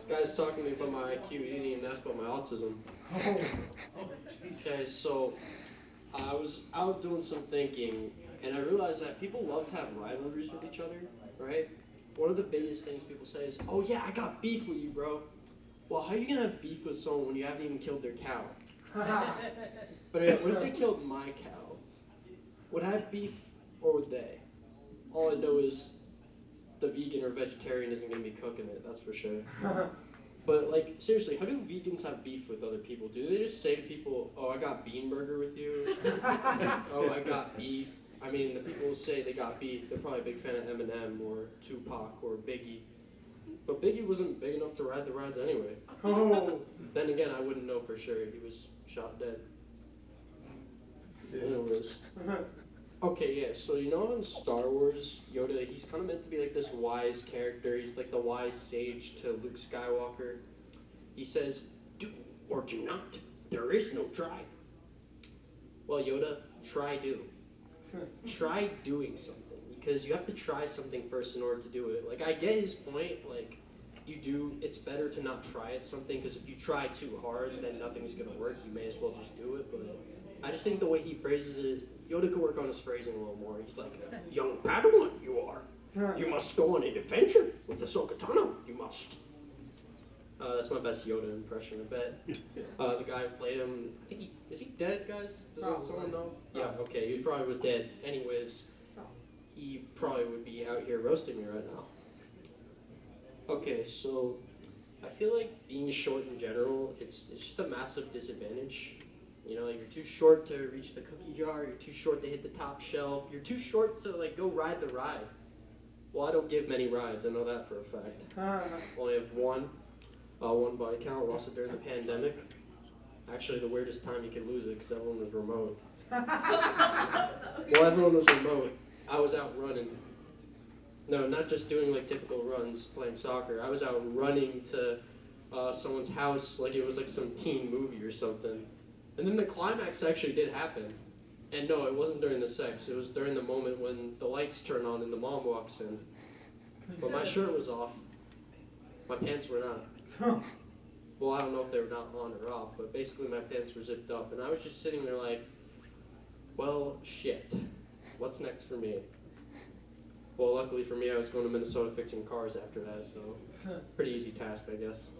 Guy's talking to me about my IQ, he didn't even ask about my autism. Okay, so I was out doing some thinking, and I realized that people love to have rivalries with each other, right? One of the biggest things people say is, oh yeah, I got beef with you, bro. Well, how are you gonna have beef with someone when you haven't even killed their cow? But what if they killed my cow? Would I have beef, or would they? All I know is the vegan or vegetarian isn't gonna be cooking it, that's for sure. But like, seriously, how do vegans have beef with other people? Do they just say to people, oh, I got bean burger with you? Oh, I got beef. I mean, the people who say they got beef, they're probably a big fan of Eminem or Tupac or Biggie. But Biggie wasn't big enough to ride the rides anyway. Oh. Then again, I wouldn't know for sure. He was shot dead. Anyways. Okay, yeah, so you know in Star Wars, Yoda, he's kind of meant to be like this wise character. He's like the wise sage to Luke Skywalker. He says, do or do not. There is no try. Well, Yoda, try do. Try doing something. Because you have to try something first in order to do it. Like, I get his point. Like, it's better to not try at something, because if you try too hard, then nothing's going to work. You may as well just do it. But I just think the way he phrases it, Yoda could work on his phrasing a little more. He's like, young Padawan, you are. You must go on an adventure with the Ahsoka. You must. That's my best Yoda impression, I bet. The guy who played him, I think is he dead, guys? Does someone know? Yeah, okay, he probably was dead. Anyways, he probably would be out here roasting me right now. Okay, so I feel like being short in general, it's just a massive disadvantage. You know, you're too short to reach the cookie jar, you're too short to hit the top shelf, you're too short to, like, go ride the ride. Well, I don't give many rides, I know that for a fact. Only have one body count, lost it during the pandemic. Actually, the weirdest time you could lose it, because everyone was remote. Well, everyone was remote. I was out running. No, not just doing, like, typical runs, playing soccer. I was out running to someone's house like it was, like, some teen movie or something. And then the climax actually did happen. And no, it wasn't during the sex. It was during the moment when the lights turn on and the mom walks in. But my shirt was off. My pants were not. Well, I don't know if they were not on or off, but basically my pants were zipped up. And I was just sitting there like, well, shit. What's next for me? Well, luckily for me, I was going to Minnesota fixing cars after that, so pretty easy task, I guess.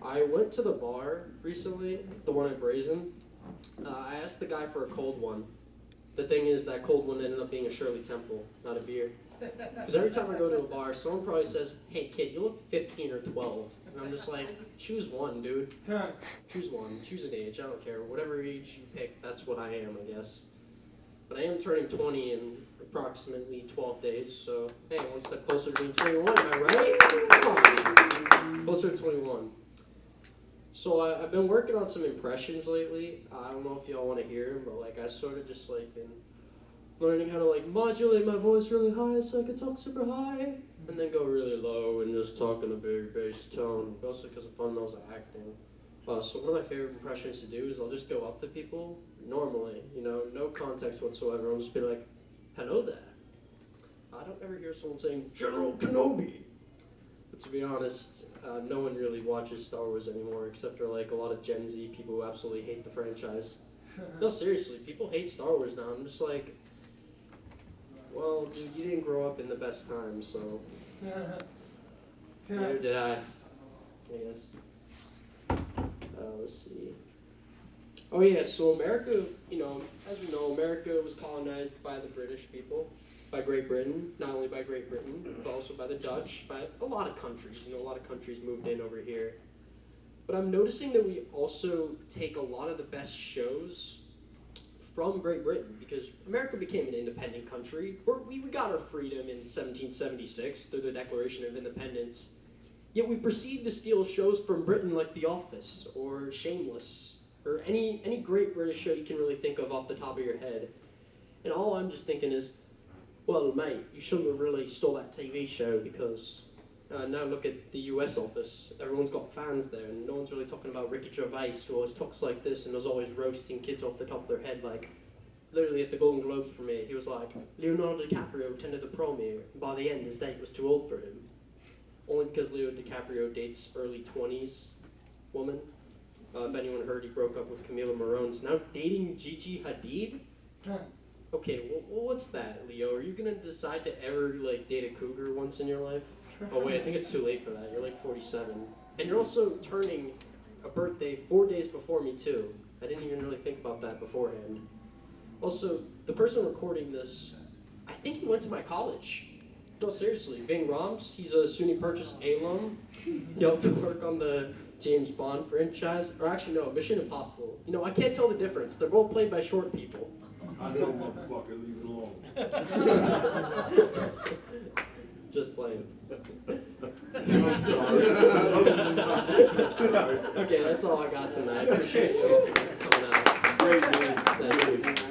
I went to the bar recently, the one at Brazen. I asked the guy for a cold one. The thing is, that cold one ended up being a Shirley Temple, not a beer. Because every time I go to a bar, someone probably says, hey kid, you look 15 or 12. And I'm just like, choose one, dude. Choose one. Choose an age. I don't care. Whatever age you pick, that's what I am, I guess. But I am turning 20 in approximately 12 days, so hey, one step closer to being 21, am I right? Come on. Closer to 21. So I've been working on some impressions lately. I don't know if y'all want to hear them, but like I sort of just like been learning how to like modulate my voice really high so I can talk super high, and then go really low and just talk in a very bass tone, mostly because of fundamentals of acting. So one of my favorite impressions to do is I'll just go up to people normally, you know, no context whatsoever. I'll just be like, hello there. I don't ever hear someone saying, General Kenobi. But to be honest, no one really watches Star Wars anymore, except for like a lot of Gen Z people who absolutely hate the franchise. No, seriously, people hate Star Wars now. I'm just like, well, dude, you didn't grow up in the best time, so neither did I guess. Let's see. Oh yeah, so America, you know, as we know, America was colonized by the British people, by Great Britain, not only by Great Britain, but also by the Dutch, by a lot of countries. You know, a lot of countries moved in over here. But I'm noticing that we also take a lot of the best shows from Great Britain, because America became an independent country. We got our freedom in 1776 through the Declaration of Independence. Yet we proceed to steal shows from Britain like The Office or Shameless or any great British show you can really think of off the top of your head. And all I'm just thinking is, well, mate, you shouldn't have really stole that TV show because now look at the US Office. Everyone's got fans there, and no one's really talking about Ricky Gervais, who always talks like this and is always roasting kids off the top of their head like, literally at the Golden Globes premiere, he was like, Leonardo DiCaprio attended the premiere, and by the end his date was too old for him. Only because Leo DiCaprio dates early 20s woman. If anyone heard, he broke up with Camila Morrone's now dating Gigi Hadid. Okay, well, what's that, Leo? Are you gonna decide to ever like date a cougar once in your life? Oh wait, I think it's too late for that. You're like 47, and you're also turning a birthday 4 days before me too. I didn't even really think about that beforehand. Also, the person recording this, I think he went to my college. No, seriously, Ving Rhames, he's a SUNY Purchase alum. He helped to work on the James Bond franchise. Or actually, no, Mission Impossible. You know, I can't tell the difference. They're both played by short people. I know, motherfucker, leave it alone. Just playing. I'm sorry. Okay, that's all I got tonight. Appreciate you all coming out. Great, man. Thank you.